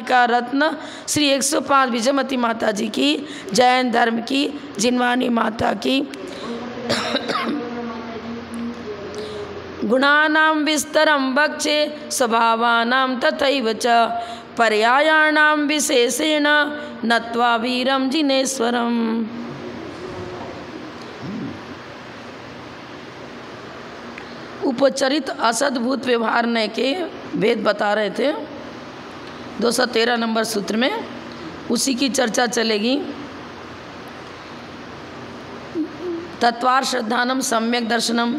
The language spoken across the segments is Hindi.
का रत्न श्री 105 विजयमती माता जी की, जैन धर्म की जिनवानी माता की। गुणानां विस्तरं वक्षे स्वभावानां तथैव च पर्यायाणां विशेषेण नत्वा वीरं जिनेश्वरम्। उपचरित असद्भुत व्यवहार के भेद बता रहे थे 213 नंबर सूत्र में, उसी की चर्चा चलेगी। तत्वार श्रद्धानम सम्यक दर्शनम,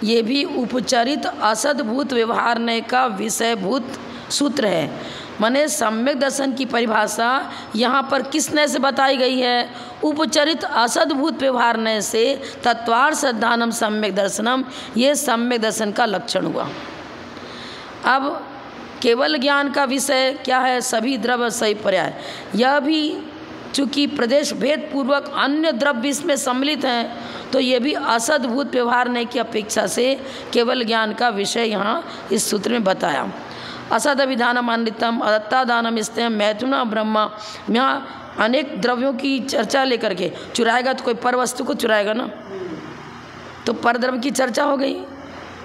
ये भी उपचरित असद्भुत व्यवहार का विषयभूत सूत्र है। माने सम्यक दर्शन की परिभाषा यहाँ पर किस नय से बताई गई है? उपचरित असद्भुत व्यवहार नय से तत्वार श्रद्धानम सम्यक दर्शनम, ये सम्यक दर्शन का लक्षण हुआ। अब केवल ज्ञान का विषय क्या है? सभी द्रव्य सही पर्याय। यह भी चूँकि प्रदेश भेद पूर्वक अन्य द्रव्य इसमें सम्मिलित हैं, तो ये भी असद्भुत व्यवहार नय की अपेक्षा से केवल ज्ञान का विषय यहाँ इस सूत्र में बताया। असद अभिधानम अनितम अदत्तादानम स्तेम मैथुना ब्रह्मा। यहाँ अनेक द्रव्यों की चर्चा लेकर के, चुराएगा तो कोई पर वस्तु को चुराएगा ना, तो पर द्रव्य की चर्चा हो गई।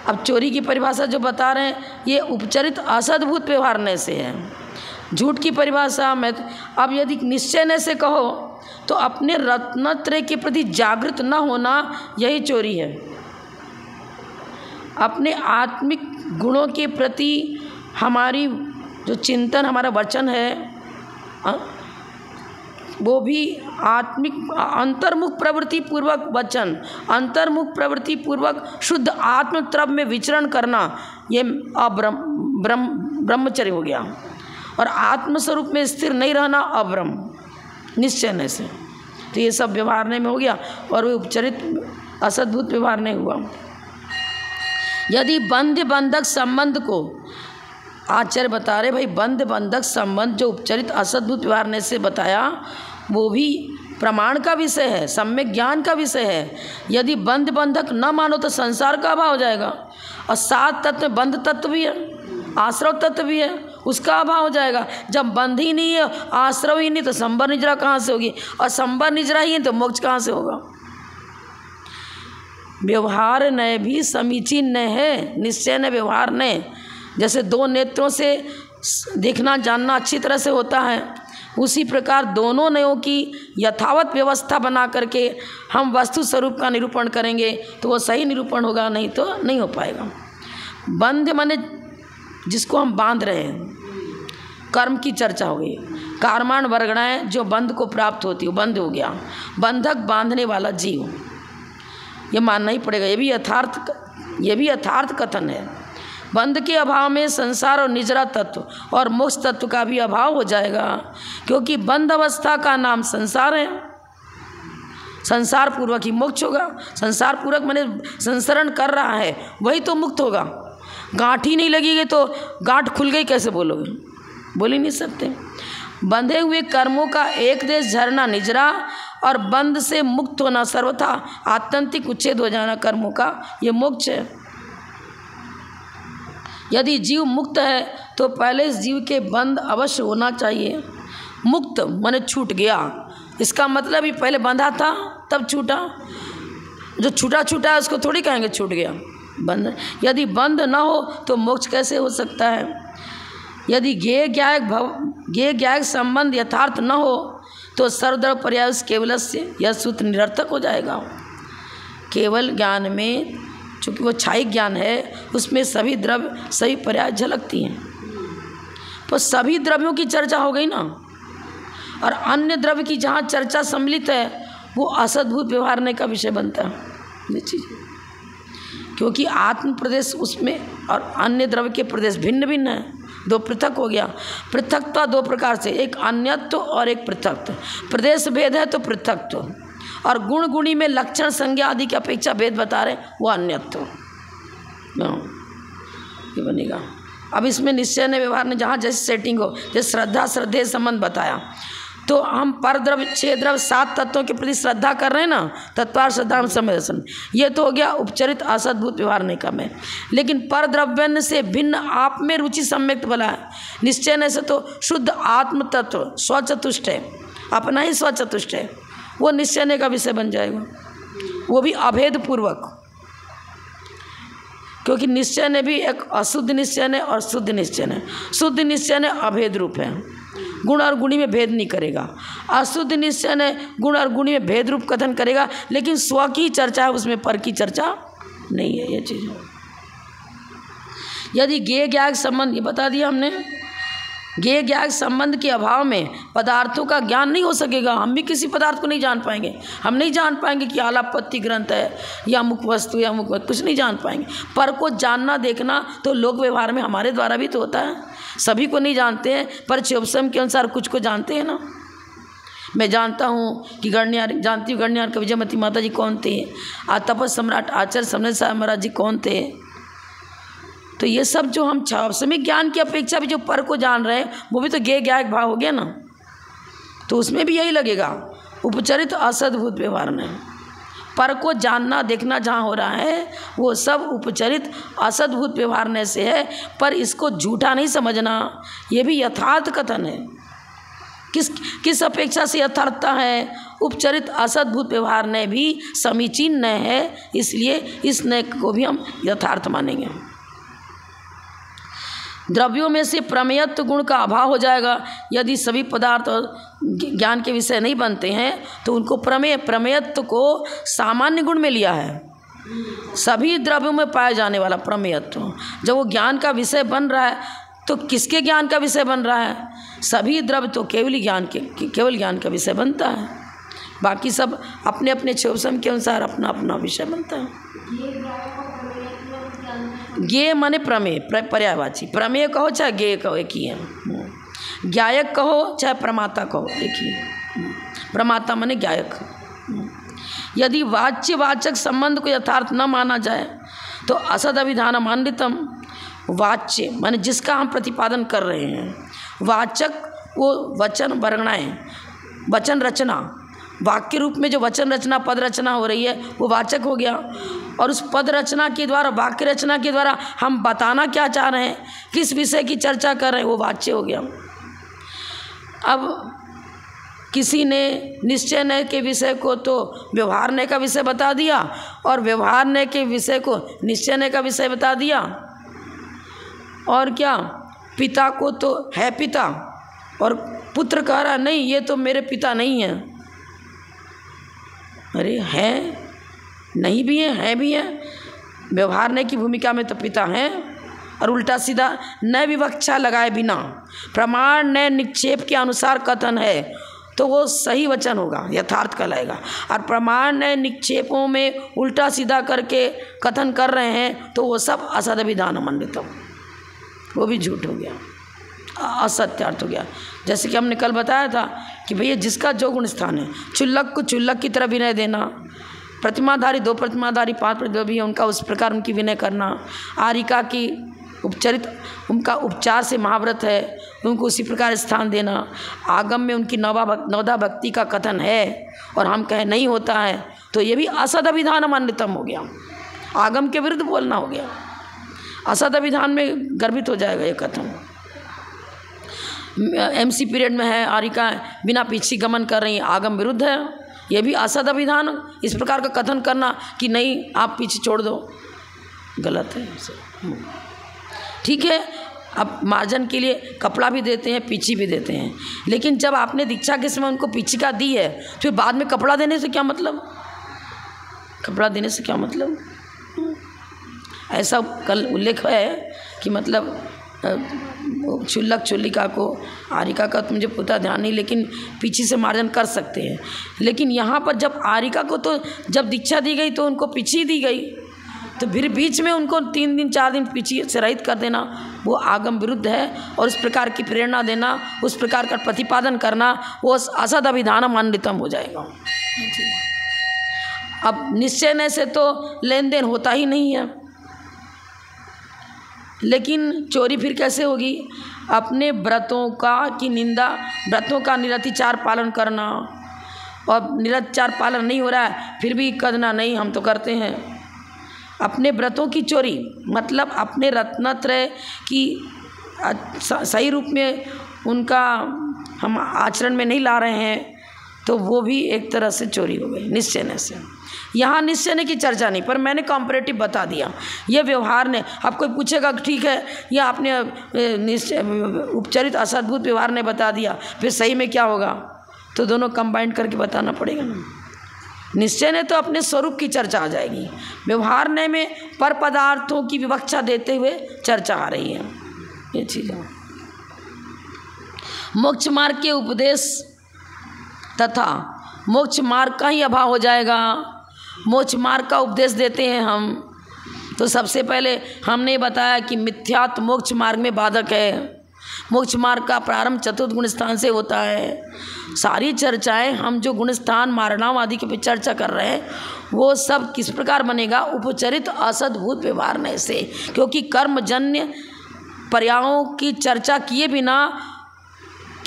अब चोरी की परिभाषा जो बता रहे हैं ये उपचरित असद्भुत व्यवहार नय से है। झूठ की परिभाषा में अब यदि निश्चय नय से कहो तो अपने रत्नत्रय के प्रति जागृत न होना यही चोरी है। अपने आत्मिक गुणों के प्रति हमारी जो चिंतन, हमारा वचन है, वो भी आत्मिक अंतर्मुख प्रवृत्ति पूर्वक वचन, अंतर्मुख प्रवृत्ति पूर्वक शुद्ध आत्मत्रव में विचरण करना, ये ब्रह्मचर्य हो गया। और आत्मस्वरूप में स्थिर नहीं रहना अब्रह्म निश्चय नहीं से, तो ये सब व्यवहार नहीं में हो गया और वो उपचरित असद्भुत व्यवहार नहीं हुआ। यदि बंध्य बंधक संबंध को आचार्य बता रहे, भाई बंध बंधक संबंध जो उपचरित असद्भुत व्यवहार ने से बताया वो भी प्रमाण का विषय है, सम्यक ज्ञान का विषय है। यदि बंध बंधक न मानो तो संसार का अभाव हो जाएगा। और 7 तत्व में बंध तत्व भी है, आश्रव तत्व भी है, उसका अभाव हो जाएगा। जब बंध ही नहीं है, आश्रव ही नहीं, तो संबर निजरा कहाँ से होगी? और संबर निजरा ही है तो मोक्ष कहाँ से होगा? व्यवहार नय भी समीचीन नय है, निश्चय न व्यवहार नय। जैसे 2 नेत्रों से देखना जानना अच्छी तरह से होता है, उसी प्रकार दोनों नयों की यथावत व्यवस्था बना करके हम वस्तु स्वरूप का निरूपण करेंगे तो वो सही निरूपण होगा, नहीं तो नहीं हो पाएगा। बंध माने जिसको हम बांध रहे हैं, कर्म की चर्चा हो गई। कर्माण वर्गणाएं जो बंध को प्राप्त होती है, बंध हो गया। बंधक बांधने वाला जीव, ये मानना ही पड़ेगा। ये भी यथार्थ कथन है। बंध के अभाव में संसार और निजरा तत्व और मोक्ष तत्व का भी अभाव हो जाएगा, क्योंकि बंध अवस्था का नाम संसार है। संसार पूर्वक ही मोक्ष होगा। संसार पूर्वक माने संसरण कर रहा है वही तो मुक्त होगा। गांठ ही नहीं लगेगी तो गांठ खुल गई कैसे बोलोगे? बोल ही नहीं सकते। बंधे हुए कर्मों का एक देश झरना निजरा और बंध से मुक्त होना सर्वथा आत्यंतिक उच्छेद हो जाना कर्मों का, ये मोक्ष है। यदि जीव मुक्त है तो पहले इस जीव के बंध अवश्य होना चाहिए। मुक्त माने छूट गया, इसका मतलब ही पहले बंधा था तब छूटा। जो छूटा छूटा है उसको थोड़ी कहेंगे छूट गया। बंध यदि बंध ना हो तो मोक्ष कैसे हो सकता है? यदि ज्ञेय ज्ञायक संबंध यथार्थ न हो तो सर्वद्रव्य पर्याय केवल से यह सूत्र निरर्थक हो जाएगा। केवल ज्ञान में चूँकि वो छायिक ज्ञान है, उसमें सभी द्रव्य सभी पर्याय झलकती हैं, तो सभी द्रव्यों की चर्चा हो गई ना। और अन्य द्रव्य की जहाँ चर्चा सम्मिलित है वो असद्भुत व्यवहार ने का विषय बनता है ये चीज़, क्योंकि आत्म प्रदेश उसमें और अन्य द्रव्य के प्रदेश भिन्न भिन्न है। 2 पृथक हो गया। पृथकता 2 प्रकार से, एक अन्यत्व और एक पृथकत्व। प्रदेश भेद है तो पृथकत्व, और गुण गुणी में लक्षण संज्ञा आदि की अपेक्षा भेद बता रहे वो अन्यत्व, ये बनेगा। अब इसमें निश्चय ने व्यवहार ने जहाँ जैसे सेटिंग हो, जैसे श्रद्धा श्रद्धेय संबंध बताया, तो हम पर द्रव्य 6 द्रव्य 7 तत्वों के प्रति श्रद्धा कर रहे हैं ना, तत्वार श्रद्धा में सम्यक दर्शन, ये तो हो गया उपचरित असद्भूत व्यवहार निका में। लेकिन पर द्रव्य से भिन्न आप में रुचि सम्यक भला है, निश्चय से तो शुद्ध आत्म तत्व स्वचतुष्ट है, अपना ही स्वचतुष्ट है, वो निश्चय का विषय बन जाएगा, वो भी अभेद पूर्वक। क्योंकि निश्चय ने भी एक अशुद्ध निश्चय है और शुद्ध निश्चय है। शुद्ध निश्चय ने अभेद रूप है, गुण और गुणी में भेद नहीं करेगा। अशुद्ध निश्चय ने गुण और गुणी में भेद रूप कथन करेगा, लेकिन स्व की चर्चा है, उसमें पर की चर्चा नहीं है। ये चीज़ यदि ज्ञेय ज्ञायक संबंध, ये बता दिया हमने, ज्ञेय ज्ञायक संबंध के अभाव में पदार्थों का ज्ञान नहीं हो सकेगा। हम भी किसी पदार्थ को नहीं जान पाएंगे, हम नहीं जान पाएंगे कि आलापत्ति ग्रंथ है या मुख वस्तु या मुख, कुछ नहीं जान पाएंगे। पर को जानना देखना तो लोक व्यवहार में हमारे द्वारा भी तो होता है, सभी को नहीं जानते हैं, पर चिवसम के अनुसार कुछ को जानते हैं ना। मैं जानता हूँ कि गणियार, जानती हूँ गणियार के विजयमती माता जी कौन थे, तपस सम्राट आचार्य समृद्ध साहब महाराज जी कौन थे। तो ये सब जो हम छावसमिक ज्ञान की अपेक्षा भी जो पर को जान रहे हैं, वो भी तो ज्ञेय ज्ञायक भाव हो गया ना, तो उसमें भी यही लगेगा उपचरित असद्भूत व्यवहार में। पर को जानना देखना जहाँ हो रहा है वो सब उपचरित असद्भूत व्यवहार से है, पर इसको झूठा नहीं समझना, ये भी यथार्थ कथन है। किस अपेक्षा से यथार्थता है, उपचरित असद्भूत व्यवहार ने भी समीचीन नय है, इसलिए इस नय को भी हम यथार्थ मानेंगे। द्रव्यों में से प्रमेयत्व गुण का अभाव हो जाएगा। यदि सभी पदार्थ ज्ञान के विषय नहीं बनते हैं तो उनको प्रमेयत्व को सामान्य गुण में लिया है। सभी द्रव्यों में पाया जाने वाला प्रमेयत्व जब वो ज्ञान का विषय बन रहा है तो किसके ज्ञान का विषय बन रहा है? सभी द्रव्य तो केवल ज्ञान का विषय बनता है, बाकी सब अपने अपने क्षोभसम के अनुसार अपना अपना विषय बनता है। ज्ञेय माने प्रमेय, पर्यायवाची, प्रमेय कहो चाहे ज्ञेय कहो एक ही है, ज्ञायक कहो चाहे प्रमाता कहो एक ही है। प्रमाता माने ज्ञायक। यदि वाच्य-वाचक संबंध को यथार्थ न माना जाए तो असद अभिधानमान्वितम, वाच्य माने जिसका हम प्रतिपादन कर रहे हैं, वाचक वो वचन वर्णनाएं, वचन रचना, वाक्य रूप में जो वचन रचना पद रचना हो रही है वो वाचक हो गया, और उस पद रचना के द्वारा वाक्य रचना के द्वारा हम बताना क्या चाह रहे हैं, किस विषय की चर्चा कर रहे हैं, वो वाच्य हो गया। अब किसी ने निश्चय नय के विषय को तो व्यवहार नय का विषय बता दिया और व्यवहार नय के विषय को निश्चय नय का विषय बता दिया, और क्या पिता को तो है पिता और पुत्र कह रहा नहीं ये तो मेरे पिता नहीं है। अरे है नहीं भी है भी है। व्यवहार नय की भूमिका में तो पिता हैं, और उल्टा सीधा नय विवक्षा लगाए बिना प्रमाण नय निक्षेप के अनुसार कथन है तो वो सही वचन होगा, यथार्थ कहलाएगा। और प्रमाण नय निक्षेपों में उल्टा सीधा करके कथन कर रहे हैं तो वो सब असद अभिधानमन्वितम, वो भी झूठ हो गया, असत्यार्थ हो गया। जैसे कि हमने कल बताया था कि भैया जिसका जो गुण स्थान है, चुल्लक को चुल्लक की तरह विनय देना, प्रतिमाधारी 2 प्रतिमाधारी 5 प्रतिमा भी है उनका उस प्रकार उनकी विनय करना, आरिका की उपचरित उनका उपचार से महाव्रत है उनको उसी प्रकार स्थान देना, आगम में उनकी नवधा भक्ति का कथन है और हम कहें नहीं होता है तो ये भी असद अभिधानमान्वितम हो गया, आगम के विरुद्ध बोलना हो गया, असद अभिधान में गर्भित हो जाएगा ये कथन। MC पीरियड में है, आरिका बिना पीछे गमन कर रही, आगम विरुद्ध है, ये भी असद अभिधान। इस प्रकार का कथन करना कि नहीं आप पीछे छोड़ दो, गलत है। ठीक है, अब मार्जन के लिए कपड़ा भी देते हैं, पीछी भी देते हैं, लेकिन जब आपने दीक्षा के समय उनको पीछिका दी है फिर बाद में कपड़ा देने से क्या मतलब? कपड़ा देने से क्या मतलब? ऐसा कल उल्लेख है कि मतलब चुल्लक चुल्लिका को, आरिका का तो मुझे पूरा ध्यान नहीं, लेकिन पीछे से मार्जन कर सकते हैं। लेकिन यहाँ पर जब आरिका को तो जब दीक्षा दी गई तो उनको पीछे दी गई, तो फिर बीच में उनको 3 दिन 4 दिन पीछे से रहित कर देना वो आगम विरुद्ध है, और उस प्रकार की प्रेरणा देना, उस प्रकार का प्रतिपादन करना वो असद अभिधानमान्वितम हो जाएगा। अब निश्चय नय से तो लेन देन होता ही नहीं है, लेकिन चोरी फिर कैसे होगी? अपने व्रतों की निंदा, व्रतों का निरतिचार पालन करना, और निरतिचार पालन नहीं हो रहा है फिर भी करना नहीं, हम तो करते हैं। अपने व्रतों की चोरी मतलब अपने रत्नत्रय की सही रूप में उनका हम आचरण में नहीं ला रहे हैं, तो वो भी एक तरह से चोरी हो गई निश्चय से। यहाँ निश्चय की चर्चा नहीं, पर मैंने कॉम्परेटिव बता दिया। ये व्यवहार ने, अब कोई पूछेगा ठीक है या आपने निश्चय उपचरित असद्भुत व्यवहार ने बता दिया, फिर सही में क्या होगा, तो दोनों कंबाइंड करके बताना पड़ेगा ना। निश्चय ने तो अपने स्वरूप की चर्चा आ जाएगी, व्यवहार ने में पर पदार्थों की विवक्षा देते हुए चर्चा आ रही है। ये चीज़ है। मोक्ष मार्ग के उपदेश तथा मोक्ष मार्ग का ही अभाव हो जाएगा। मोक्ष मार्ग का उपदेश देते हैं हम, तो सबसे पहले हमने बताया कि मिथ्यात्व मोक्ष मार्ग में बाधक है। मोक्ष मार्ग का प्रारंभ चतुर्थ गुण स्थान से होता है। सारी चर्चाएं हम जो गुण स्थान मारणाम आदि के पे चर्चा कर रहे हैं, वो सब किस प्रकार बनेगा, उपचरित असद्भुत व्यवहार से, क्योंकि कर्मजन्य पर्यायों की चर्चा किए बिना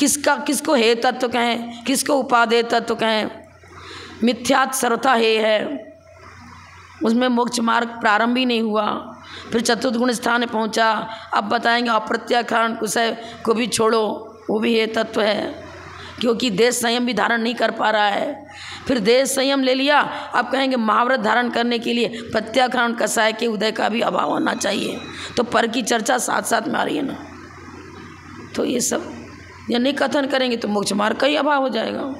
किसको हे तत्व कहें, किसको उपादेय तत्व कहें, मिथ्यात् सर्वथा हे है, उसमें मोक्ष मार्ग प्रारंभ ही नहीं हुआ। फिर चतुर्थ गुण स्थान पहुंचा, अब बताएंगे अप्रत्याख्यान कुशय को भी छोड़ो, वो भी हे तत्व है, क्योंकि देश संयम भी धारण नहीं कर पा रहा है। फिर देश संयम ले लिया, अब कहेंगे महाव्रत धारण करने के लिए प्रत्याख्यान कषाय के उदय का भी अभाव होना चाहिए। तो पर की चर्चा साथ साथ में आ रही है ना, तो ये सब या नहीं कथन करेंगे तो मोक्ष मार्ग का ही अभाव हो जाएगा।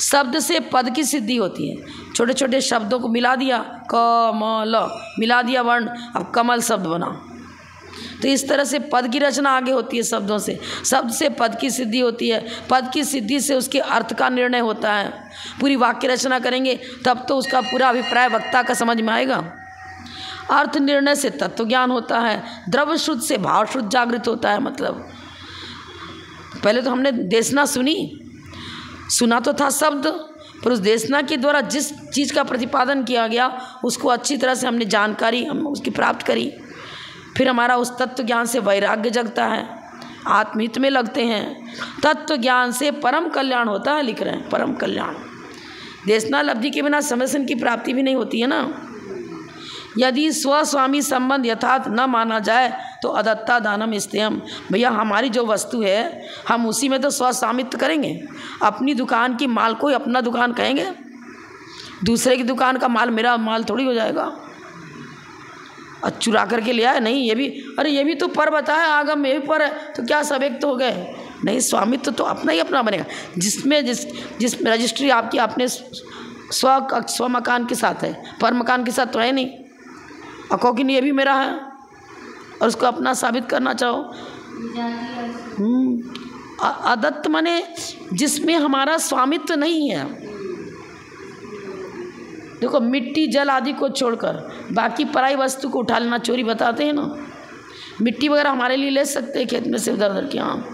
शब्द से पद की सिद्धि होती है। छोटे छोटे शब्दों को मिला दिया, कमल मिला दिया वर्ण, अब कमल शब्द बना। तो इस तरह से पद की रचना आगे होती है शब्दों से। शब्द से पद की सिद्धि होती है, पद की सिद्धि से उसके अर्थ का निर्णय होता है। पूरी वाक्य रचना करेंगे तब तो उसका पूरा अभिप्राय वक्ता का समझ में आएगा। अर्थ निर्णय से तत्व ज्ञान होता है, द्रव्य शुद्ध से भाव शुद्ध जागृत होता है। मतलब पहले तो हमने देशना सुना तो था शब्द, पर उस देशना के द्वारा जिस चीज़ का प्रतिपादन किया गया उसको अच्छी तरह से हमने जानकारी हम उसकी प्राप्त करी। फिर हमारा उस तत्व ज्ञान से वैराग्य जगता है, आत्महित में लगते हैं। तत्व ज्ञान से परम कल्याण होता है, लिख रहे हैं परम कल्याण। देशना लब्धि के बिना समसन की प्राप्ति भी नहीं होती है ना। यदि स्वस्वामी संबंध यथार्थ न माना जाए तो अदत्ता दानम स्तेयम, भैया हमारी जो वस्तु है हम उसी में तो स्वस्वामित्व करेंगे। अपनी दुकान की माल को ही अपना दुकान कहेंगे, दूसरे की दुकान का माल मेरा माल थोड़ी हो जाएगा। और चुरा करके ले आए नहीं, ये भी अरे ये भी तो पर बताया आगम, ये भी पर है, तो क्या सब एक तो हो गए? नहीं, तो अपना ही अपना बनेगा। जिसमें जिस रजिस्ट्री आपकी अपने स्व मकान के साथ है, पर मकान के साथ तो है नहीं। और कहो कि नहीं ये भी मेरा है और उसको अपना साबित करना चाहो। अदत्त माने जिसमें हमारा स्वामित्व नहीं है। देखो मिट्टी जल आदि को छोड़कर बाकी पराई वस्तु को उठा लेना चोरी बताते हैं ना। मिट्टी वगैरह हमारे लिए ले सकते हैं खेत में से उधर उधर के। हाँ,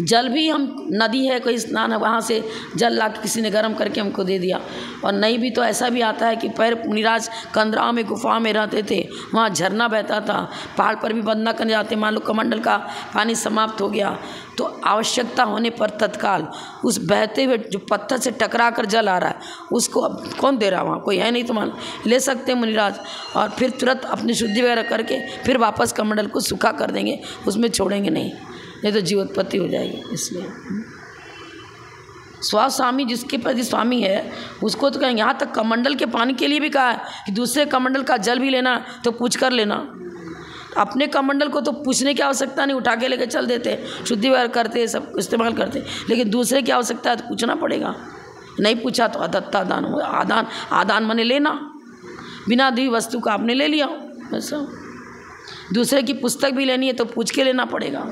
जल भी हम नदी है कोई स्नान है वहाँ से जल ला के किसी ने गर्म करके हमको दे दिया। और नहीं भी तो ऐसा भी आता है कि पैर मुनिराज कंदराओं में गुफा में रहते थे, वहाँ झरना बहता था, पहाड़ पर भी बंदना करने जाते, मान लो कमंडल का पानी समाप्त हो गया तो आवश्यकता होने पर तत्काल उस बहते हुए जो पत्थर से टकरा कर जल आ रहा है उसको अब कौन दे रहा, वहाँ कोई है नहीं तो मान ले सकते हैं मुनिराज। और फिर तुरंत अपनी शुद्धि वगैरह करके फिर वापस कमंडल को सूखा कर देंगे, उसमें छोड़ेंगे नहीं तो जीवोत्पत्ति हो जाएगी। इसलिए स्वस्वामी जिसके प्रति स्वामी है उसको तो कहेंगे। यहाँ तक कमंडल के पानी के लिए भी कहा है कि दूसरे कमंडल का जल भी लेना तो पूछ कर लेना। अपने कमंडल को तो पूछने की आवश्यकता नहीं, उठा के लेकर चल देते, शुद्धि वगैरह करते, सब इस्तेमाल करते। लेकिन दूसरे की आवश्यकता है तो पूछना पड़ेगा। नहीं पूछा तो अदत्ता दान हो। आदान माने लेना, बिना दी वस्तु का आपने ले लिया। ऐसा दूसरे की पुस्तक भी लेनी है तो पूछ के लेना पड़ेगा।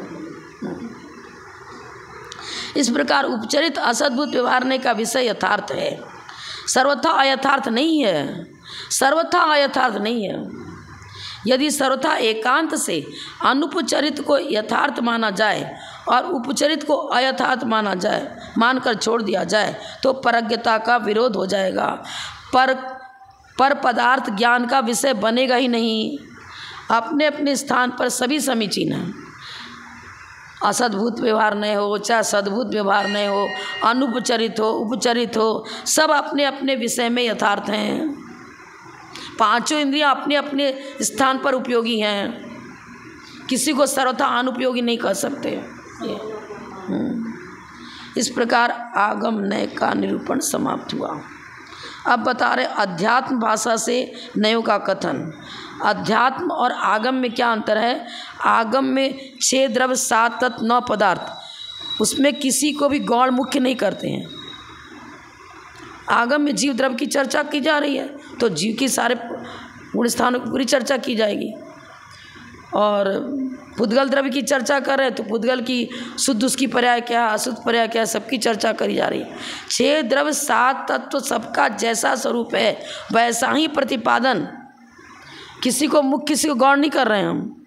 इस प्रकार उपचरित असद्भुत व्यवहारने का विषय यथार्थ है, सर्वथा अयथार्थ नहीं है। सर्वथा अयथार्थ नहीं है। यदि सर्वथा एकांत से अनुपचरित को यथार्थ माना जाए और उपचरित को अयथार्थ माना जाए, मानकर छोड़ दिया जाए तो परज्ञता का विरोध हो जाएगा। पर पदार्थ ज्ञान का विषय बनेगा ही नहीं। अपने अपने स्थान पर सभी समीचीन हैं। असद्भूत व्यवहार नहीं हो, चाहे सद्भूत व्यवहार नहीं हो, अनुपचरित हो, उपचरित हो, सब अपने अपने विषय में यथार्थ हैं। पांचों इंद्रियां अपने अपने स्थान पर उपयोगी हैं, किसी को सर्वथा अनुपयोगी नहीं कर सकते। इस प्रकार आगम नय का निरूपण समाप्त हुआ। अब बता रहे अध्यात्म भाषा से नयों का कथन। अध्यात्म और आगम में क्या अंतर है? आगम में 6 द्रव्य 7 तत्व 9 पदार्थ, उसमें किसी को भी गौण मुख्य नहीं करते हैं। आगम में जीव द्रव्य की चर्चा की जा रही है तो जीव की सारे गुण स्थानों की पूरी चर्चा की जाएगी, और पुद्गल द्रव्य की चर्चा कर रहे हैं तो पुद्गल की शुद्ध उसकी पर्याय क्या है, अशुद्ध पर्याय क्या है, सबकी चर्चा करी जा रही है। 6 द्रव्य 7 तत्व सबका जैसा स्वरूप है वैसा ही प्रतिपादन, किसी को मुख्य किसी को गौण नहीं कर रहे हैं हम।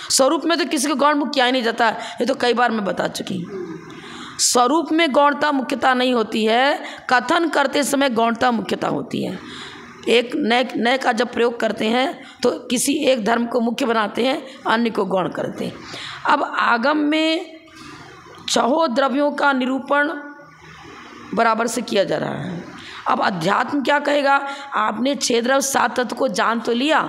स्वरूप में तो किसी को गौण मुख्य किया ही नहीं जाता, ये तो कई बार मैं बता चुकी। स्वरूप में गौणता मुख्यता नहीं होती है, कथन करते समय गौणता मुख्यता होती है। एक नए का जब प्रयोग करते हैं तो किसी एक धर्म को मुख्य बनाते हैं, अन्य को गौण करते हैं। अब आगम में 6 द्रव्यों का निरूपण बराबर से किया जा रहा है। अब अध्यात्म क्या कहेगा? आपने 6 द्रव्य 7 तत्व को जान तो लिया,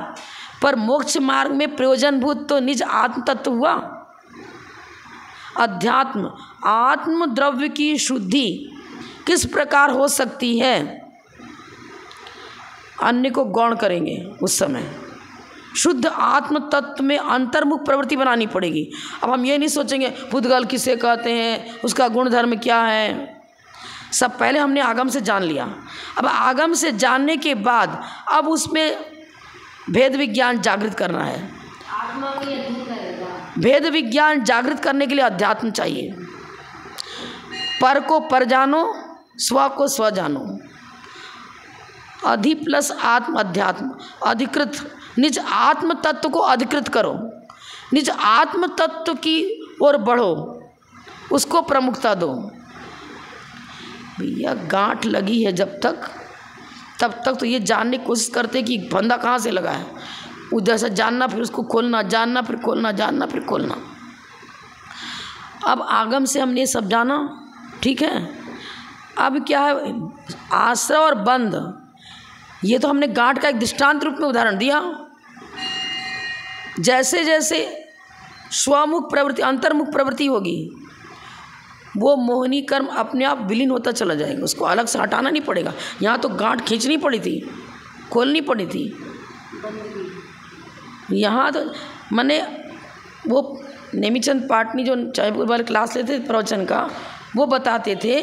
पर मोक्ष मार्ग में प्रयोजनभूत तो निज आत्म तत्व हुआ। अध्यात्म आत्म द्रव्य की शुद्धि किस प्रकार हो सकती है? अन्य को गौण करेंगे उस समय। शुद्ध आत्म तत्व में अंतर्मुख प्रवृत्ति बनानी पड़ेगी। अब हम ये नहीं सोचेंगे पुद्गल किसे कहते हैं, उसका गुण धर्म क्या है, सब पहले हमने आगम से जान लिया। अब आगम से जानने के बाद अब उसमें भेद विज्ञान जागृत करना है। भेद विज्ञान जागृत करने के लिए अध्यात्म चाहिए। पर को पर जानो, स्व को स्व जानो। अधि प्लस आत्म अध्यात्म, अधिकृत निज आत्म तत्व को अधिकृत करो, निज आत्म तत्व की ओर बढ़ो, उसको प्रमुखता दो। भैया गांठ लगी है जब तक, तब तक तो ये जानने की कोशिश करते कि फंदा कहाँ से लगा है, उधर से जानना फिर उसको खोलना, जानना फिर खोलना, जानना फिर खोलना। अब आगम से हमने सब जाना, ठीक है। अब क्या है? आश्रय और बंध, ये तो हमने गांठ का एक दृष्टांत रूप में उदाहरण दिया। जैसे जैसे स्वमुख प्रवृत्ति अंतर्मुख प्रवृत्ति होगी, वो मोहिनी कर्म अपने आप विलीन होता चला जाएगा, उसको अलग से हटाना नहीं पड़ेगा। यहाँ तो गांठ खींचनी पड़ी थी, खोलनी पड़ी थी। यहाँ तो मैंने वो नेमीचंद पाटनी जो चायपुर वाले क्लास लेते थे प्रवचन का, वो बताते थे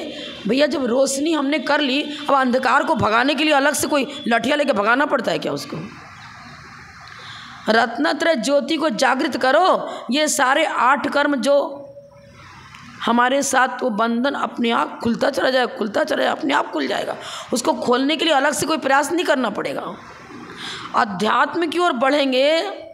भैया जब रोशनी हमने कर ली, अब अंधकार को भगाने के लिए अलग से कोई लठिया लेके भगाना पड़ता है क्या उसको? रत्नत्रय ज्योति को जागृत करो। ये सारे 8 कर्म जो हमारे साथ, वो बंधन अपने आप खुलता चला जाएगा, खुलता चला जाएगा, अपने आप खुल जाएगा। उसको खोलने के लिए अलग से कोई प्रयास नहीं करना पड़ेगा। अध्यात्म की ओर बढ़ेंगे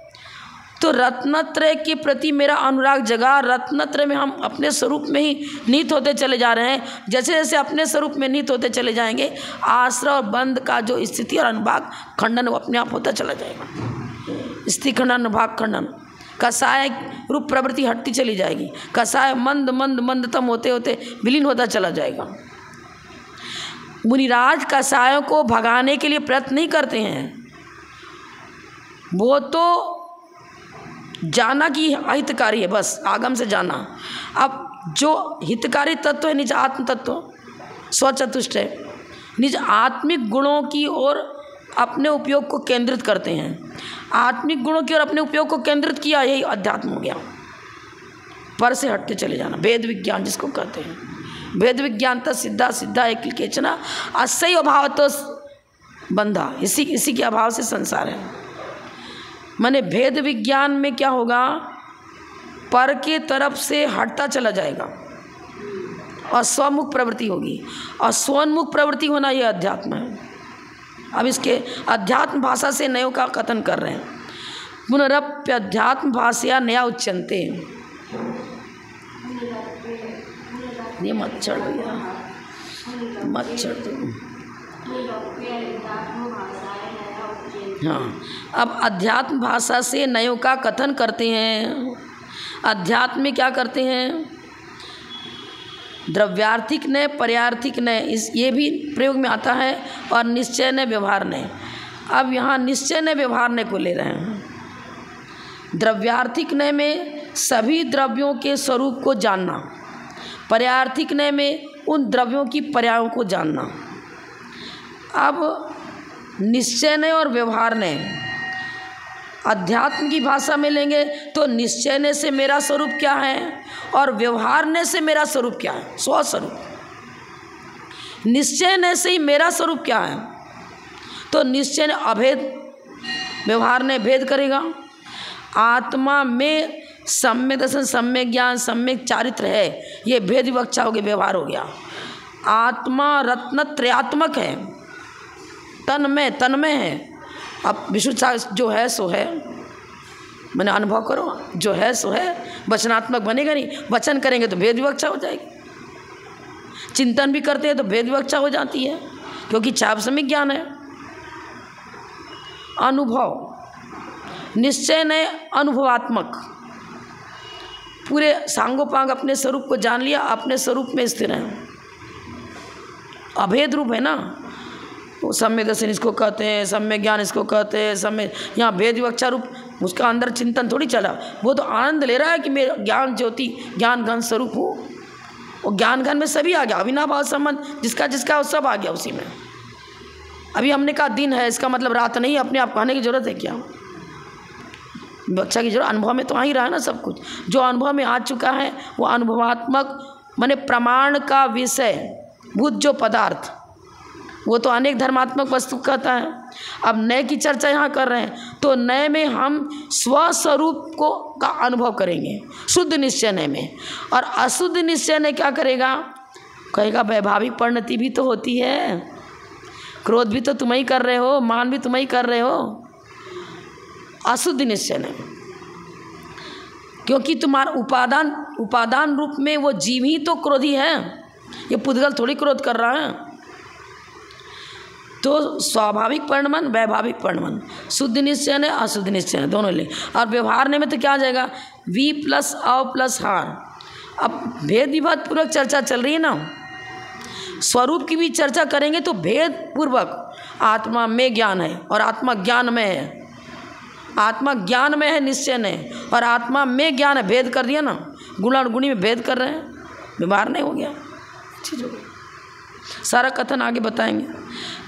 तो रत्नत्रय के प्रति मेरा अनुराग जगा। रत्नत्रय में हम अपने स्वरूप में ही नीत होते चले जा रहे हैं। जैसे जैसे अपने स्वरूप में नीत होते चले जाएंगे, आश्रय और बंध का जो स्थिति और अनुभाग खंडन वो अपने आप होता चला जाएगा। स्थिति खंडन, अनुभाग खंडन, कसाय रूप प्रवृत्ति हटती चली जाएगी। कसाय मंद मंद मंदतम होते होते विलीन होता चला जाएगा। मुनिराज कसायों को भगाने के लिए प्रयत्न नहीं करते हैं, वो तो जाना कि अहितकारी है, बस आगम से जाना। अब जो हितकारी तत्व है निज आत्म तत्व, स्वचतुष्ट है, निज आत्मिक गुणों की ओर अपने उपयोग को केंद्रित करते हैं। आत्मिक गुणों की ओर अपने उपयोग को केंद्रित किया, यही अध्यात्म हो गया। पर से हटते चले जाना, भेद विज्ञान जिसको कहते हैं। भेद विज्ञान तक सिद्धा सिद्धा एक केचना असह्य अभाव तो बंधा, इसी के अभाव से संसार है। माने भेद विज्ञान में क्या होगा? पर के तरफ से हटता चला जाएगा और स्वमुख प्रवृत्ति होगी, और स्वोन्मुख प्रवृत्ति होना यह अध्यात्म है। अब इसके अध्यात्म भाषा से नयों का कथन कर रहे हैं। पुनरप्य अध्यात्म भाषया नया उच्यन्ते। ये मच्छर भैया, मच्छर तो हाँ। अब अध्यात्म भाषा से नयों का कथन करते हैं। अध्यात्म में क्या करते हैं, द्रव्यार्थिक नय, पर्यार्थिक नय, इस ये भी प्रयोग में आता है, और निश्चय नय, व्यवहार नय। अब यहाँ निश्चय नय व्यवहार नय को ले रहे हैं। द्रव्यार्थिक नय में सभी द्रव्यों के स्वरूप को जानना, पर्यार्थिक नय में उन द्रव्यों की पर्यायों को जानना। अब निश्चय नय और व्यवहार नय अध्यात्म की भाषा में लेंगे तो निश्चय नय से मेरा स्वरूप क्या है और व्यवहार नय से मेरा स्वरूप क्या है, स्वस्वरूप। निश्चय नय से ही मेरा स्वरूप क्या है, तो निश्चय नय अभेद, व्यवहार नय भेद करेगा। आत्मा में सम्यक दर्शन, सम्यक ज्ञान, सम्यक चारित्र है, ये भेद विवक्षा हो गया, व्यवहार हो गया। आत्मा रत्न त्रयात्मक है, तन्मय है। अब विशुद्ध जो है सो है, मैंने अनुभव करो, जो है सो है, वचनात्मक बनेगा नहीं। वचन करेंगे तो भेद विवक्षा हो जाएगी, चिंतन भी करते हैं तो भेद विवक्षा हो जाती है, क्योंकि चापसमिक ज्ञान है। अनुभव, निश्चय नय अनुभवात्मक, पूरे सांगोपांग अपने स्वरूप को जान लिया, अपने स्वरूप में स्थिर है। अभेद रूप है ना, वो सम्यक दर्शन इसको कहते हैं, सम्यक ज्ञान इसको कहते हैं, सम्यक, यहाँ भेद विवक्षा रूप, उसका अंदर चिंतन थोड़ी चला, वो तो आनंद ले रहा है कि मेरा ज्ञान ज्योति, ज्ञान घन स्वरूप हो। और ज्ञान घन में सभी आ गया, अविनाभाव संबंध जिसका जिसका वो सब आ गया उसी में। अभी हमने कहा दिन है, इसका मतलब रात नहीं, अपने आप कहने की जरूरत है क्या? विवक्षा की जरूरत, अनुभव में तो आ ही रहा है ना सब कुछ। जो अनुभव में आ चुका है वो अनुभवात्मक, माने प्रमाण का विषय भूत जो पदार्थ, वो तो अनेक धर्मात्मक वस्तु कहता है। अब नए की चर्चा यहाँ कर रहे हैं, तो नए में हम स्वस्वरूप को का अनुभव करेंगे शुद्ध निश्चय नए में। और अशुद्ध निश्चय नए क्या करेगा, कहेगा वैभाविक परिणति भी तो होती है, क्रोध भी तो तुम ही कर रहे हो, मान भी तुम ही कर रहे हो। अशुद्ध निश्चय नए, क्योंकि तुम्हारा उपादान रूप में वो जीव ही तो क्रोधी है, ये पुद्गल थोड़ी क्रोध कर रहा है। तो स्वाभाविक परिणमन, वैभाविक परिणमन, शुद्ध निश्चय है, अशुद्ध निश्चय है, दोनों ले। और व्यवहार में तो क्या आ जाएगा, वी प्लस अव प्लस हार। अब भेद विभाग पूर्वक चर्चा चल रही है ना, स्वरूप की भी चर्चा करेंगे तो भेद पूर्वक आत्मा में ज्ञान है और आत्मा ज्ञान में है, आत्मा ज्ञान में है निश्चय नहीं, और आत्मा में ज्ञान है, भेद कर दिया ना, गुण और गुणी में भेद कर रहे हैं, व्यवहार नहीं हो गया। चीज़ हो गई, सारा कथन आगे बताएंगे।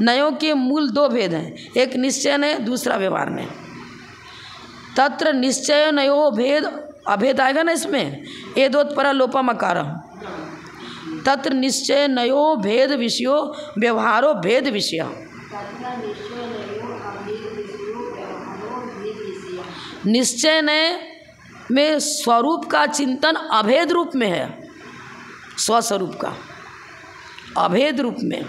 नयों के मूल दो भेद हैं, एक निश्चय नय, दूसरा व्यवहार नय। तत्र निश्चय नयो भेद, अभेद आएगा ना इसमें, एदोत्परा लोपमकार। तत्र निश्चय नयो भेद विषयो व्यवहारो भेद विषय। निश्चय नय में स्वरूप का चिंतन अभेद रूप में है, स्वस्वरूप का अभेद रूप में,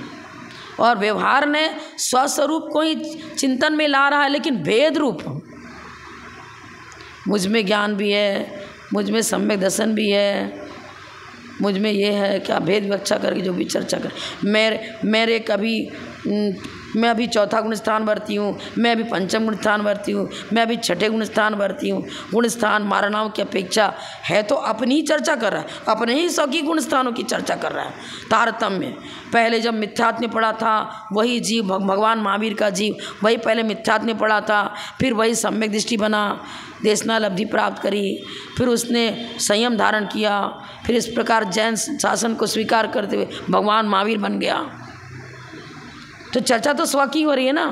और व्यवहार ने स्वस्वरूप को ही चिंतन में ला रहा है, लेकिन भेद रूप। मुझ में ज्ञान भी है, मुझ में सम्यक दर्शन भी है, मुझ में ये है क्या, भेद व्याख्या करके जो भी चर्चा कर। मेरे कभी मैं अभी चौथा गुण स्थान भरती हूँ, मैं अभी पंचम गुण स्थान भरती हूँ, मैं अभी छठे गुण स्थान भरती हूँ। गुण स्थान मारणाओं की अपेक्षा है तो अपनी ही चर्चा कर रहा है, अपने ही सौ की गुण स्थानों की चर्चा कर रहा है। तारतम्य पहले जब मिथ्यात्व में पढ़ा था, वही जीव भगवान महावीर का जीव वही पहले मिथ्यात्व में पढ़ा था, फिर वही सम्यक दृष्टि बना, देशना लब्धि प्राप्त करी, फिर उसने संयम धारण किया, फिर इस प्रकार जैन शासन को स्वीकार करते हुए भगवान महावीर बन गया। तो चर्चा तो स्व की हो रही है ना।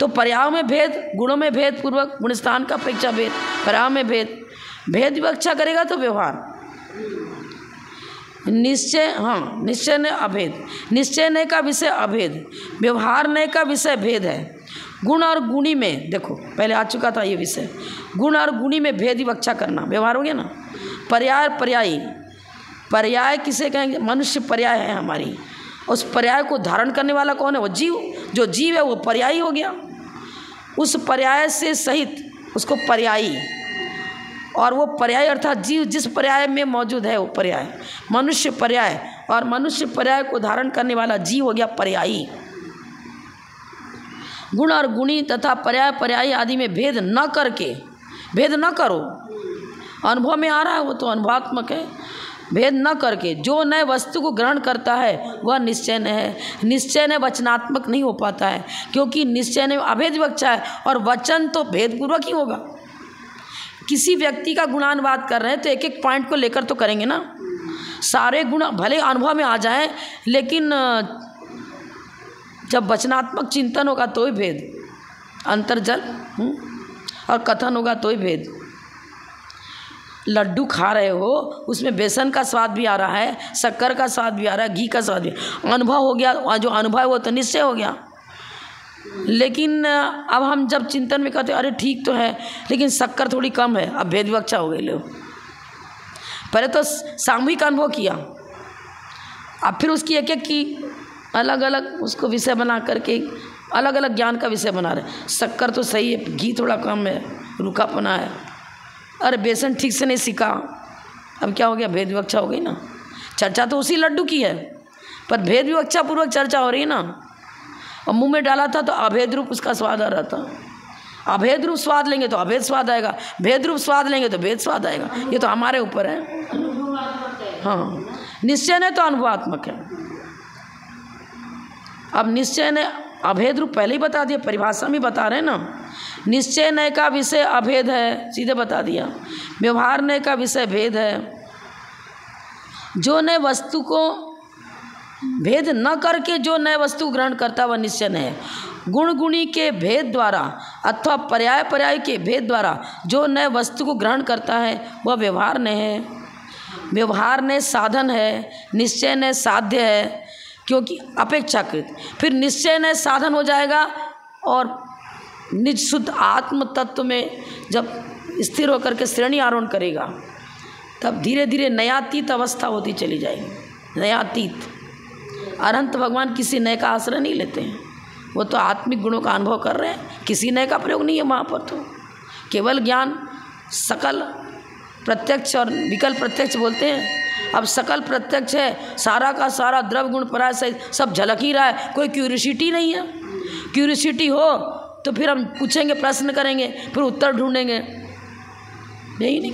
तो पर्याय में भेद, गुणों में भेद पूर्वक, गुणस्थान का अपेक्षा भेद, पर्याय में भेद, भेद विवक्षा करेगा तो व्यवहार। निश्चय, हाँ निश्चय ने अभेद, निश्चय ने का विषय अभेद, व्यवहार ने का विषय भेद है। गुण और गुणी में देखो पहले आ चुका था ये विषय, गुण और गुणी में भेद विवक्षा करना, व्यवहार हो गया ना। पर्याय पर्यायी, पर्याय किसे कहेंगे, मनुष्य पर्याय है हमारी, उस पर्याय को धारण करने वाला कौन है, वो जीव, जो जीव है वो पर्यायी हो गया। उस पर्याय से सहित उसको पर्यायी, और वो पर्याय अर्थात जीव जिस पर्याय में मौजूद है वो पर्याय, मनुष्य पर्याय, और मनुष्य पर्याय को धारण करने वाला जीव हो गया पर्यायी। गुण और गुणी तथा पर्याय पर्यायी आदि में भेद न करके, भेद न करो, अनुभव में आ रहा है वो तो अनुभवात्मक है। भेद न करके जो नए वस्तु को ग्रहण करता है वह निश्चय न है। निश्चय न वचनात्मक नहीं हो पाता है, क्योंकि निश्चय न अभेद विवक्षा है और वचन तो भेदपूर्वक ही होगा। किसी व्यक्ति का गुणानुवाद कर रहे हैं तो एक एक पॉइंट को लेकर तो करेंगे ना। सारे गुण भले अनुभव में आ जाएं, लेकिन जब वचनात्मक चिंतन होगा तो ही भेद, अंतर्जल और कथन होगा तो ही भेद। लड्डू खा रहे हो, उसमें बेसन का स्वाद भी आ रहा है, शक्कर का स्वाद भी आ रहा है, घी का स्वाद भी, अनुभव हो गया। जो अनुभव है वो तो निश्चय हो गया। लेकिन अब हम जब चिंतन में कहते अरे ठीक तो है लेकिन शक्कर थोड़ी कम है, अब भेद विवक्षा हो गई। लो पहले तो सामूहिक अनुभव किया, अब फिर उसकी एक एक की अलग अलग उसको विषय बना करके अलग अलग ज्ञान का विषय बना रहे। शक्कर तो सही है, घी थोड़ा कम है, रूखापना है, अरे बेसन ठीक से नहीं सीखा, अब क्या हो गया, भेद विवक्षा हो गई ना। चर्चा तो उसी लड्डू की है पर भेद विवक्षा पूर्वक चर्चा हो रही है ना। और मुंह में डाला था तो अभेद रूप उसका स्वाद आ रहा था। अभेद रूप स्वाद लेंगे तो अभेद स्वाद आएगा, भेद रूप स्वाद लेंगे तो भेद स्वाद आएगा। ये तो हमारे ऊपर है। हाँ, निश्चय ने तो अनुभवात्मक है। अब निश्चय ने अभेद रूप पहले ही बता दिया, परिभाषा में बता रहे हैं ना। निश्चय नय का विषय अभेद है, सीधे बता दिया। व्यवहार नय का विषय भेद है। जो नए वस्तु को भेद न करके जो नए वस्तु ग्रहण करता वह निश्चय है। गुण गुणी के भेद द्वारा अथवा पर्याय पर्याय के भेद द्वारा जो नए वस्तु को ग्रहण करता है वह व्यवहार नय है। व्यवहार नय साधन है, निश्चय नय साध्य है, क्योंकि अपेक्षाकृत। फिर निश्चय नय साधन हो जाएगा और निज शुद्ध आत्म तत्व में जब स्थिर होकर के श्रेणी आरोहण करेगा तब धीरे धीरे नयातीत अवस्था होती चली जाएगी। नयातीत अनंत भगवान किसी नए का आश्रय नहीं लेते हैं, वो तो आत्मिक गुणों का अनुभव कर रहे हैं, किसी नए का प्रयोग नहीं है वहाँ पर। तो केवल ज्ञान सकल प्रत्यक्ष और विकल्प प्रत्यक्ष बोलते हैं। अब सकल प्रत्यक्ष है, सारा का सारा द्रव गुण पराय सहित सब झलक ही रहा है, कोई क्यूरियोसिटी नहीं है। क्यूरियोसिटी हो तो फिर हम पूछेंगे, प्रश्न करेंगे, फिर उत्तर ढूंढेंगे। यही नहीं,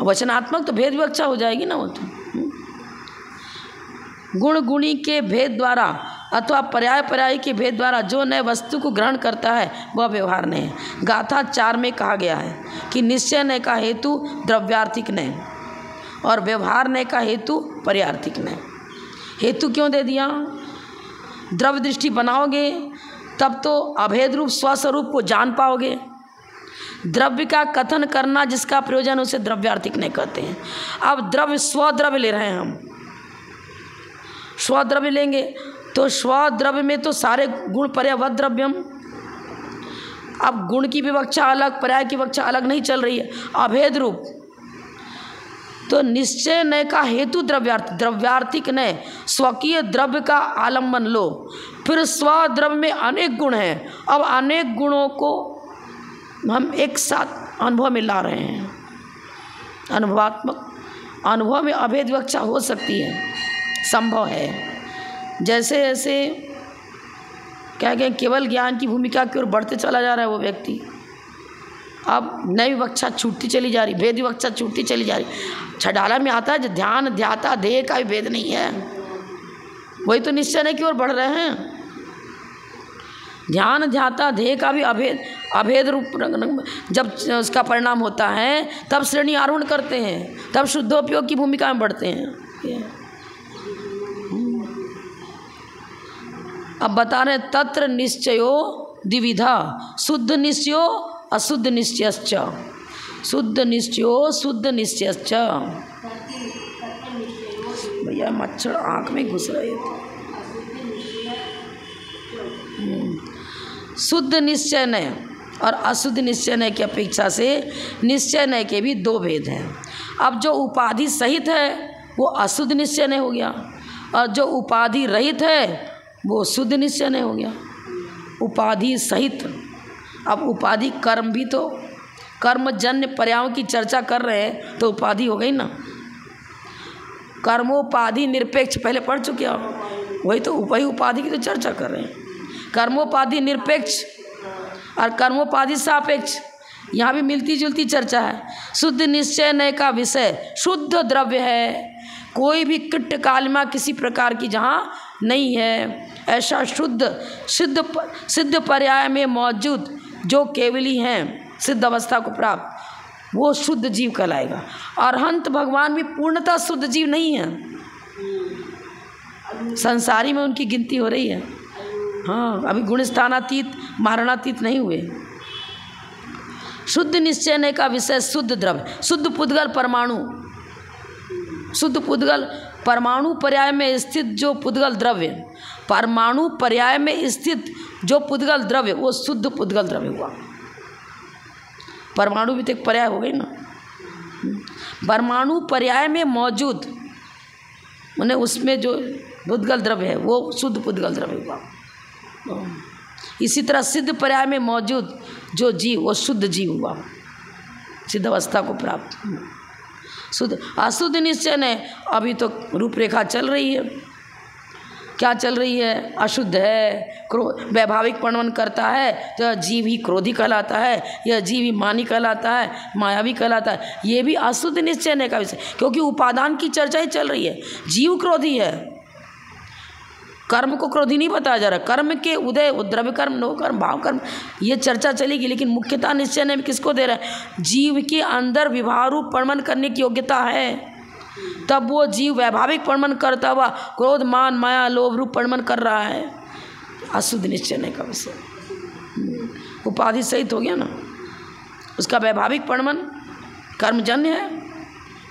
वचनात्मक तो भेद विवक्षा हो जाएगी ना वो तो। गुण गुणी के भेद द्वारा अथवा पर्याय पर्याय के भेद द्वारा जो नए वस्तु को ग्रहण करता है वह व्यवहार नय है। गाथा 4 में कहा गया है कि निश्चय नय का हेतु द्रव्यार्थिक नय और व्यवहार नय का हेतु पर्यार्थिक नय। हेतु क्यों दे दिया? द्रव्य दृष्टि बनाओगे तब तो अभेद रूप स्वस्वरूप को जान पाओगे। द्रव्य का कथन करना जिसका प्रयोजन उसे द्रव्यार्थिक नहीं कहते हैं। अब द्रव्य स्वद्रव्य ले रहे हैं हम, स्वद्रव्य लेंगे तो स्वद्रव्य में तो सारे गुण पर्यावत द्रव्यम। अब गुण की विवक्षा अलग, पर्याय की विवक्षा अलग नहीं चल रही है, अभेद रूप। तो निश्चय नय का हेतु द्रव्यार्थिक नय, स्वकीय द्रव्य का आलम्बन लो। फिर स्वद्रव्य में अनेक गुण हैं, अब अनेक गुणों को हम एक साथ अनुभव में ला रहे हैं। अनुभवात्मक अनुभव में अभेद विवक्षा हो सकती है, संभव है। जैसे जैसे क्या कहें, केवल ज्ञान की भूमिका की ओर बढ़ते चला जा रहा है वो व्यक्ति, अब नई विवक्षा छूटती चली जा रही, भेद विवक्षा छूटती चली जा रही। छडाला में आता है जो ध्यान ध्याता देह का भी भेद नहीं है, वही तो निश्चय की ओर बढ़ रहे हैं। ध्यान ध्याता देह का भी अभेद रूप जब उसका परिणाम होता है तब श्रेणी आरोहण करते हैं, तब शुद्धोपयोग की भूमिका में बढ़ते हैं। अब बता रहे तत्र निश्चयो द्विविधा, शुद्ध निश्चयो अशुद्ध निश्चयश्च। शुद्ध निश्चयो शुद्ध निश्चयश्च। भैया मच्छर आँख में घुस रहे थे। शुद्ध निश्चय नय और अशुद्ध निश्चय नय की अपेक्षा से निश्चय नय के भी 2 भेद हैं। अब जो उपाधि सहित है वो अशुद्ध निश्चय नय हो गया और जो उपाधि रहित है वो शुद्ध निश्चय नय हो गया। उपाधि सहित, अब उपाधि कर्म भी तो कर्मजन्य पर्यायों की चर्चा कर रहे हैं तो उपाधि हो गई ना। कर्मोपाधि निरपेक्ष पहले पढ़ चुके हो, वही उपाधि की तो चर्चा कर रहे हैं। कर्मोपाधि निरपेक्ष और कर्मोपाधि सापेक्ष, यहाँ भी मिलती जुलती चर्चा है। शुद्ध निश्चय नय का विषय शुद्ध द्रव्य है, कोई भी किट कालिमा किसी प्रकार की जहाँ नहीं है, ऐसा सिद्ध पर्याय में मौजूद जो केवली हैं, सिद्ध अवस्था को प्राप्त, वो शुद्ध जीव कहलाएगा। अरहंत भगवान भी पूर्णतः शुद्ध जीव नहीं है, संसारी में उनकी गिनती हो रही है। हाँ, अभी गुणस्थानातीत मारणातीत नहीं हुए। शुद्ध निश्चय का विषय शुद्ध द्रव्य, शुद्ध पुद्गल परमाणु, शुद्ध पुद्गल परमाणु पर्याय में स्थित जो पुद्गल द्रव्य, परमाणु पर्याय में स्थित जो पुद्गल द्रव्य, वो शुद्ध पुद्गल द्रव्य हुआ। परमाणु भी तो एक पर्याय हो गई ना। परमाणु पर्याय में मौजूद उन्हें उसमें जो पुद्गल द्रव्य है वो शुद्ध पुद्गल द्रव्य हुआ। इसी तरह सिद्ध पर्याय में मौजूद जो जीव वो शुद्ध जीव हुआ, सिद्ध अवस्था को प्राप्त। शुद्ध अशुद्ध निश्चय ने अभी तो रूपरेखा चल रही है। क्या चल रही है? अशुद्ध है, वैभाविक वर्णन करता है तो यह जीव ही क्रोधी कहलाता है, यह जीव ही मानी कहलाता है, मायावी कहलाता है। ये भी अशुद्ध निश्चय का विषय, क्योंकि उपादान की चर्चा ही चल रही है। जीव क्रोधी है, कर्म को क्रोधी नहीं बताया जा रहा। कर्म के उदय, द्रव्य कर्म, नो कर्म, भाव कर्म, ये चर्चा चलेगी, लेकिन मुख्यतः निश्चय ने किसको दे रहा है? जीव के अंदर विभाव रूप परमन करने की योग्यता है, तब वो जीव वैभाविक परमन करता हुआ क्रोध मान माया लोभ रूप परमन कर रहा है। अशुद्ध निश्चय का विषय उपाधि सहित हो गया ना, उसका वैभाविक परमन कर्मजन्य है,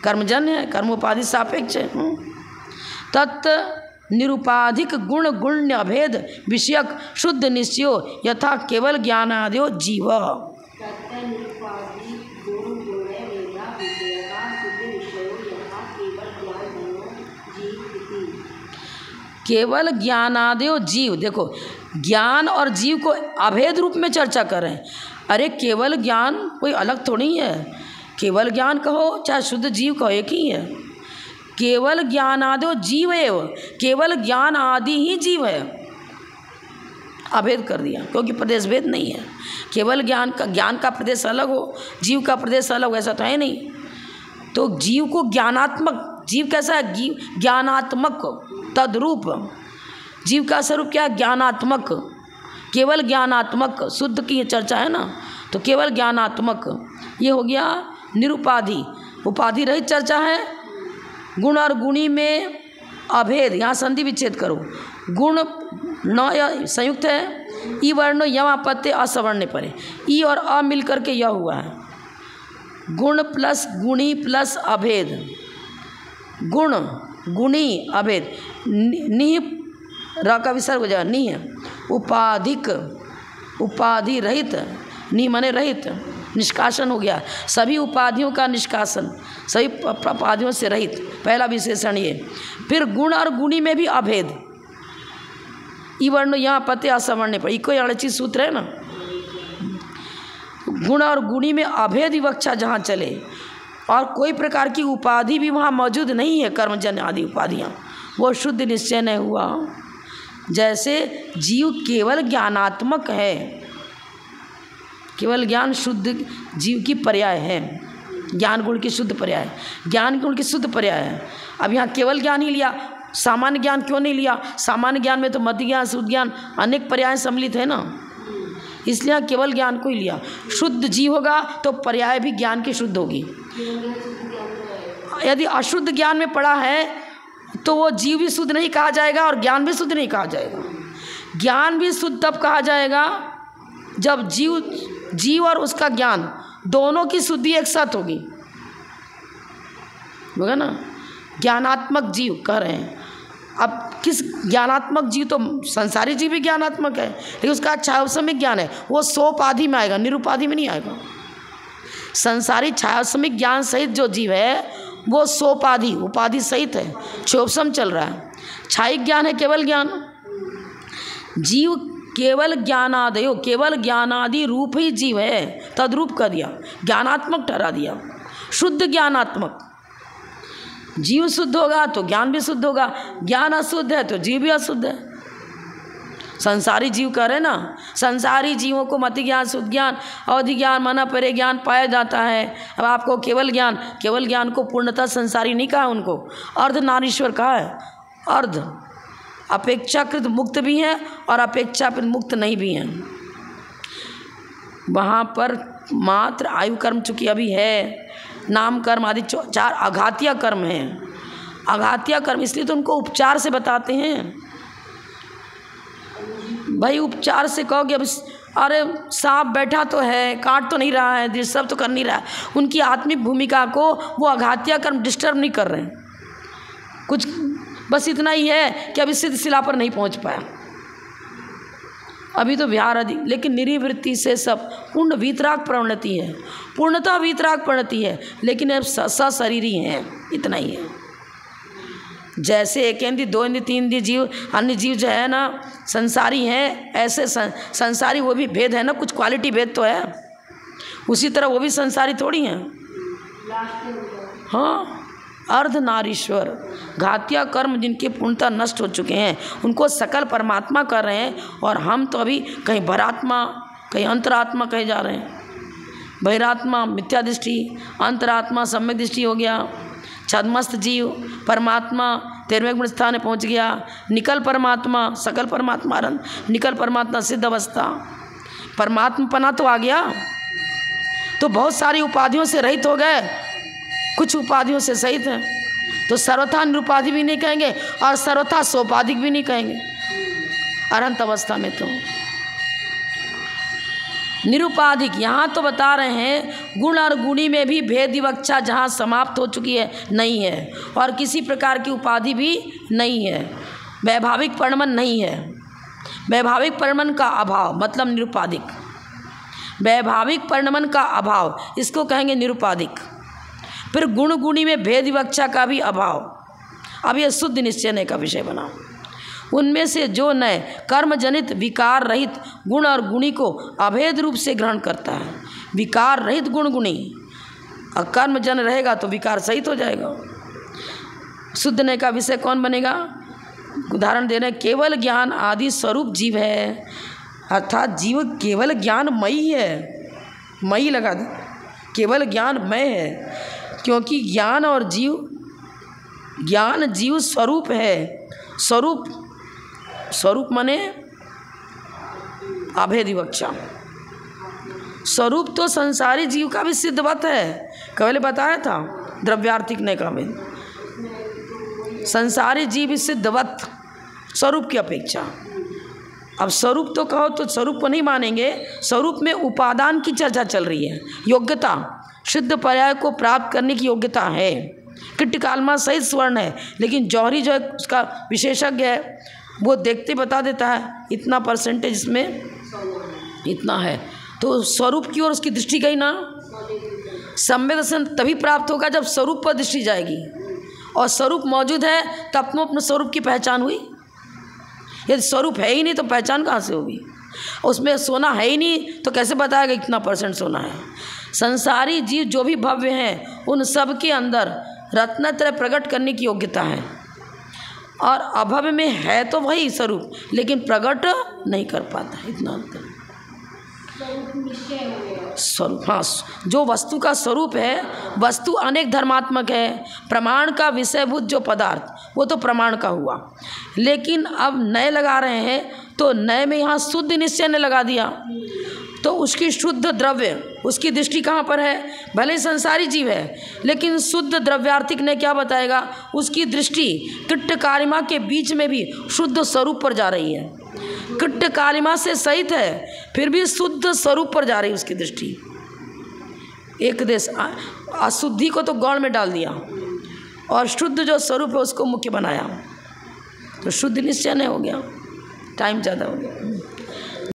कर्मजन्य है, कर्म उपाधि सापेक्ष है। तत् निरुपाधिक गुण गुण्य अभेद विषयक शुद्ध निश्चयो यथा केवल ज्ञानादयो जीव। केवल ज्ञानादयो जीव, देखो ज्ञान और जीव को अभेद रूप में चर्चा कर रहे हैं। अरे केवल ज्ञान कोई अलग थोड़ी है, केवल ज्ञान कहो चाहे शुद्ध जीव कहो एक ही है। केवल ज्ञानादो जीव एव, केवल ज्ञान आदि ही जीव है, अभेद कर दिया, क्योंकि प्रदेश भेद नहीं है। केवल ज्ञान का प्रदेश अलग हो, जीव का प्रदेश अलग हो, ऐसा तो है नहीं। तो जीव को ज्ञानात्मक, जीव कैसा है? ज्ञानात्मक तद्रूप, जीव का स्वरूप क्या है? ज्ञानात्मक, केवल ज्ञानात्मक, शुद्ध की ये चर्चा है ना, तो केवल ज्ञानात्मक ये हो गया निरुपाधि, उपाधि रहित चर्चा है। गुण और गुणी में अभेद, यहाँ संधि विच्छेद करो, गुण न संयुक्त है, ई वर्ण यम प्रत्यय असवर्ण परे, ई और अ मिल करके यह हुआ है। गुण प्लस गुणी प्लस अभेद, गुण गुणी अभेद, निह र का विसर्ग हो जाएगा, निह उपाधिक, उपाधि रहित, निह माने रहित, निष्कासन हो गया, सभी उपाधियों का निष्कासन, सभी उपाधियों से रहित, पहला विशेषण ये। फिर गुण और गुणी में भी अभेद, ई वर्ण यहाँ पते असवर्ण पर, इको अणचि सूत्र है ना। गुण और गुणी में अभेद विवक्षा जहाँ चले और कोई प्रकार की उपाधि भी वहाँ मौजूद नहीं है, कर्मजन्य आदि उपाधियाँ, वो शुद्ध निश्चय नहीं हुआ। जैसे जीव केवल ज्ञानात्मक है, केवल ज्ञान शुद्ध जीव की पर्याय है, ज्ञान गुण की शुद्ध पर्याय, ज्ञान गुण की शुद्ध पर्याय है। अब यहाँ केवल ज्ञान ही लिया, सामान्य ज्ञान क्यों नहीं लिया? सामान्य ज्ञान में तो मध्य ज्ञान शुद्ध ज्ञान अनेक पर्याय सम्मिलित है ना, इसलिए केवल ज्ञान को ही लिया। शुद्ध जीव होगा तो पर्याय भी ज्ञान की शुद्ध होगी। यदि अशुद्ध ज्ञान में पड़ा है तो वो जीव भी शुद्ध नहीं कहा जाएगा और ज्ञान भी शुद्ध नहीं कहा जाएगा। ज्ञान भी शुद्ध तब कहा जाएगा जब जीव और उसका ज्ञान दोनों की शुद्धि एक साथ होगी, होगा ना। ज्ञानात्मक जीव कह रहे हैं, अब किस ज्ञानात्मक जीव, तो संसारी जीव भी ज्ञानात्मक है, लेकिन उसका छायासमिक ज्ञान है, वो सोपाधि में आएगा, निरुपाधि में नहीं आएगा। संसारी छायासमिक ज्ञान सहित जो जीव है वो सोपाधि उपाधि सहित है, क्षोभसम चल रहा है। छायिक ज्ञान है केवल ज्ञान, जीव केवल ज्ञानादयो, केवल ज्ञानादि रूप ही जीव है, तद्रूप कर दिया, ज्ञानात्मक ठहरा दिया, शुद्ध ज्ञानात्मक। जीव शुद्ध होगा तो ज्ञान भी शुद्ध होगा, ज्ञान अशुद्ध है तो जीव भी अशुद्ध है। संसारी जीव कह रहे ना, संसारी जीवों को मति ज्ञान, शुद्ध ज्ञान, अवधि ज्ञान, मना परे ज्ञान पाया जाता है। अब आपको केवल ज्ञान को पूर्णतः संसारी नहीं कहा, उनको अर्धनारीश्वर कहा है। अर्ध अपेक्षाकृत मुक्त भी हैं और अपेक्षाकृत मुक्त नहीं भी हैं। वहाँ पर मात्र आयु कर्म चूँकि अभी है, नाम कर्म आदि 4 आघातीय कर्म हैं। आघातीय कर्म इसलिए तो उनको उपचार से बताते हैं। भाई उपचार से कहोगे अब अरे सांप बैठा तो है, काट तो नहीं रहा है, डिस्टर्ब तो कर नहीं रहा है, उनकी आत्मिक भूमिका को वो आघातीय कर्म डिस्टर्ब नहीं कर रहे हैं। कुछ बस इतना ही है कि अभी सिद्ध शिला पर नहीं पहुंच पाया, अभी तो विहार आदि, लेकिन निरीवृत्ति से सब पूर्ण वीतराग प्रवृत्ति है, पूर्णतः वीतराग प्रवृत्ति है, लेकिन अब सशरीरी हैं, इतना ही है। जैसे 1 इंद्रिय 2 इंद्रिय 3 इंद्रिय जीव, अन्य जीव जो है ना संसारी हैं, ऐसे संसारी वो भी भेद है ना, कुछ क्वालिटी भेद तो है, उसी तरह वो भी संसारी थोड़ी हैं। हाँ, अर्धनारीश्वर घातिया कर्म जिनके पूर्णतः नष्ट हो चुके हैं उनको सकल परमात्मा कर रहे हैं, और हम तो अभी कहीं भरात्मा कहीं अंतरात्मा कहे जा रहे हैं। बहिरात्मा मिथ्या दृष्टि, अंतरात्मा सम्यक दृष्टि हो गया, छद्मस्त जीव परमात्मा 13वें गुण स्थान में पहुँच गया, निकल परमात्मा सकल परमात्मा निकल परमात्मा सिद्ध अवस्था, परमात्मपना तो आ गया, तो बहुत सारी उपाधियों से रहित हो गए, कुछ उपाधियों से सहित हैं, तो सर्वथा निरुपाधि भी नहीं कहेंगे और सर्वथा सोपाधिक भी नहीं कहेंगे। अरहंत अवस्था में तो निरुपाधिक, यहाँ तो बता रहे हैं गुण और गुणी में भी भेद विवक्षा जहाँ समाप्त हो चुकी है नहीं है, और किसी प्रकार की उपाधि भी नहीं है, वैभाविक परिणमन नहीं है। वैभाविक परिणमन का अभाव मतलब निरुपाधिक, वैभाविक परिणमन का अभाव इसको कहेंगे निरुपाधिक। फिर गुण गुणी में भेद विवक्षा का भी अभाव, अब यह शुद्ध निश्चय का विषय बना। उनमें से जो नए कर्म जनित विकार रहित गुण और गुणी को अभेद रूप से ग्रहण करता है, विकार रहित गुण गुणी, और कर्म जन रहेगा तो विकार सहित हो जाएगा। शुद्ध नए का विषय कौन बनेगा? उदाहरण दे रहे हैं, केवल ज्ञान आदि स्वरूप जीव है, अर्थात जीव केवल ज्ञानमयी है, मई लगा दे, केवल ज्ञानमय है, क्योंकि ज्ञान और जीव, ज्ञान जीव स्वरूप है। स्वरूप माने अभेद विवक्षा। स्वरूप तो संसारी जीव का भी सिद्धवत है, पहले बताया था द्रव्यार्थिक ने कहा, संसारी जीव भी सिद्धवत स्वरूप की अपेक्षा। अब स्वरूप तो कहो तो स्वरूप को नहीं मानेंगे, स्वरूप में उपादान की चर्चा चल रही है। योग्यता, शुद्ध पर्याय को प्राप्त करने की योग्यता है, कृत्यकालमा सहित स्वर्ण है, लेकिन जौहरी जो है उसका विशेषज्ञ है, वो देखते बता देता है इतना परसेंटेज इसमें इतना है, तो स्वरूप की ओर उसकी दृष्टि गई ना। सम्यक दर्शन तभी प्राप्त होगा जब स्वरूप पर दृष्टि जाएगी, और स्वरूप मौजूद है तब तो अपने स्वरूप की पहचान हुई। यदि स्वरूप है ही नहीं तो पहचान कहाँ से होगी? उसमें सोना है ही नहीं तो कैसे बताएगा इतना परसेंट सोना है? संसारी जीव जो भी भव्य हैं उन सब के अंदर रत्नत्रय प्रकट करने की योग्यता है, और अभव्य में है तो वही स्वरूप, लेकिन प्रकट नहीं कर पाता, इतना अंतर। स्वरूप, हाँ, जो वस्तु का स्वरूप है, वस्तु अनेक धर्मात्मक है, प्रमाण का विषयभूत जो पदार्थ वो तो प्रमाण का हुआ, लेकिन अब नए लगा रहे हैं तो नए में यहाँ शुद्ध निश्चय ने लगा दिया, तो उसकी शुद्ध द्रव्य, उसकी दृष्टि कहाँ पर है? भले संसारी जीव है, लेकिन शुद्ध द्रव्यार्थिक ने क्या बताएगा? उसकी दृष्टि कृट्य कालिमा के बीच में भी शुद्ध स्वरूप पर जा रही है, कृट्य कालिमा से सहित है, फिर भी शुद्ध स्वरूप पर जा रही है उसकी दृष्टि। एक देश अशुद्धि को तो गौण में डाल दिया और शुद्ध जो स्वरूप है उसको मुख्य बनाया, तो शुद्ध निश्चय नहीं हो गया। टाइम ज़्यादा हो गया।